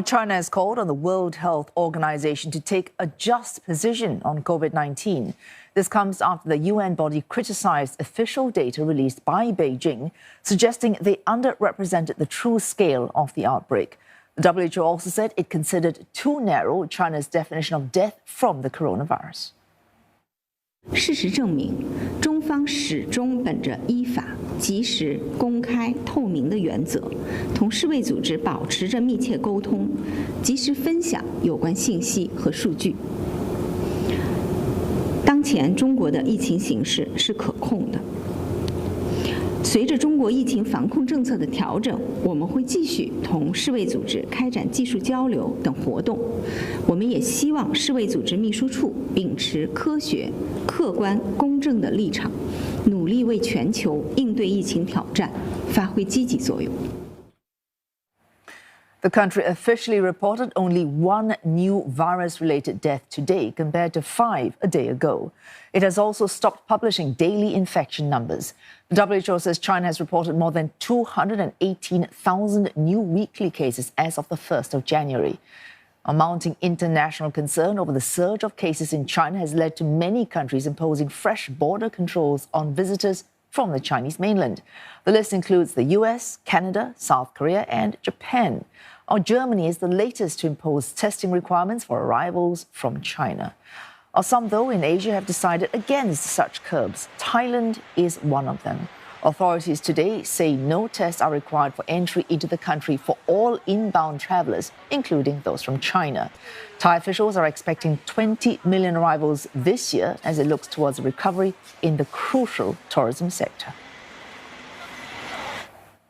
China has called on the World Health Organization to take a just position on COVID-19. This comes after the UN body criticized official data released by Beijing, suggesting they underrepresented the true scale of the outbreak. The WHO also said it considered too narrow China's definition of death from the coronavirus. 事实证明，中方始终本着依法、及时、公开、透明的原则，同世卫组织保持着密切沟通，及时分享有关信息和数据。当前中国的疫情形势是可控的。随着中国疫情防控政策的调整，我们会继续同世卫组织开展技术交流等活动。我们也希望世卫组织秘书处秉持科学、客观、公正的立场，努力为全球应对疫情挑战发挥积极作用。 The country officially reported only one new virus-related death today compared to 5 a day ago. It has also stopped publishing daily infection numbers. The WHO says China has reported more than 218,000 new weekly cases as of the 1st of January. A mounting international concern over the surge of cases in China has led to many countries imposing fresh border controls on visitors from the Chinese mainland. The list includes the US, Canada, South Korea, and Japan. Germany is the latest to impose testing requirements for arrivals from China. Some, though, in Asia have decided against such curbs. Thailand is one of them. Authorities today say no tests are required for entry into the country for all inbound travelers, including those from China. Thai officials are expecting 20 million arrivals this year as it looks towards a recovery in the crucial tourism sector.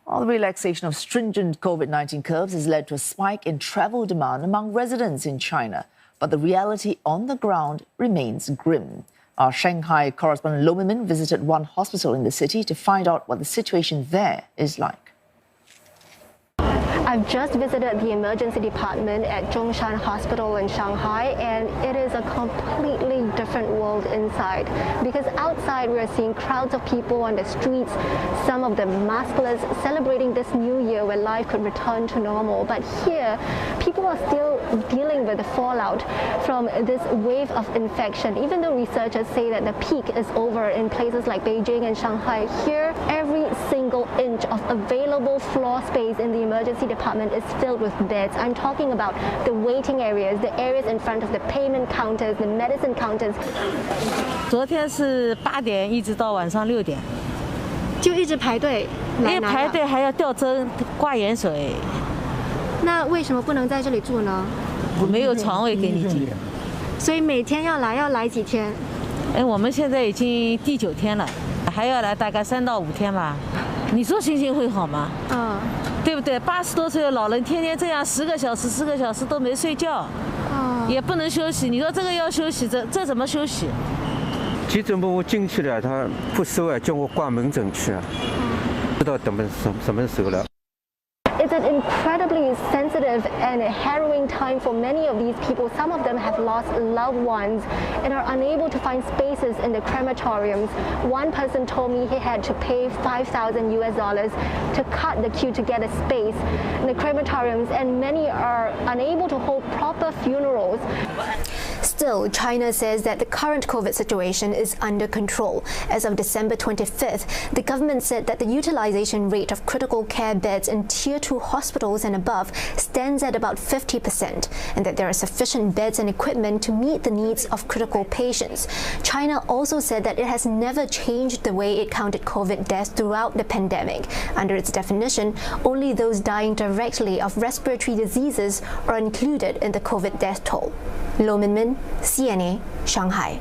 Well, the relaxation of stringent COVID-19 curbs has led to a spike in travel demand among residents in China. But the reality on the ground remains grim. Our Shanghai correspondent Lo Min visited one hospital in the city to find out what the situation there is like. I've just visited the emergency department at Zhongshan Hospital in Shanghai, and it is a completely different world inside. Because outside we're seeing crowds of people on the streets, some of them maskless, celebrating this new year where life could return to normal. But here, people are still dealing with the fallout from this wave of infection. Even though researchers say that the peak is over in places like Beijing and Shanghai, here every single inch of available floor space in the emergency department is filled with beds. I'm talking about the waiting areas, the areas in front of the payment counters, the medicine counters. 昨天是8点一直到晚上6点，就一直排队，因为排队还要吊针、挂盐水。那为什么不能在这里住呢？没有床位给你挤。所以每天要来几天？我们现在已经第9天了，还要来大概3到5天吧。你说心情会好吗？对不对？80多岁的老人天天这样10个小时都没睡觉，也不能休息。你说这个要休息，这怎么休息？急诊部进去了，他不收啊，叫我挂门诊去啊，不知道等什么时候了。 It's an incredibly sensitive and harrowing time for many of these people. Some of them have lost loved ones and are unable to find spaces in the crematoriums. One person told me he had to pay $5,000 US to cut the queue to get a space in the crematoriums, and many are unable to hold proper funerals. Still, China says that the current COVID situation is under control. As of December 25th, the government said that the utilization rate of critical care beds in Tier 2 hospitals and above stands at about 50%, and that there are sufficient beds and equipment to meet the needs of critical patients. China also said that it has never changed the way it counted COVID deaths throughout the pandemic. Under its definition, only those dying directly of respiratory diseases are included in the COVID death toll. Lo Min, CNA, Shanghai.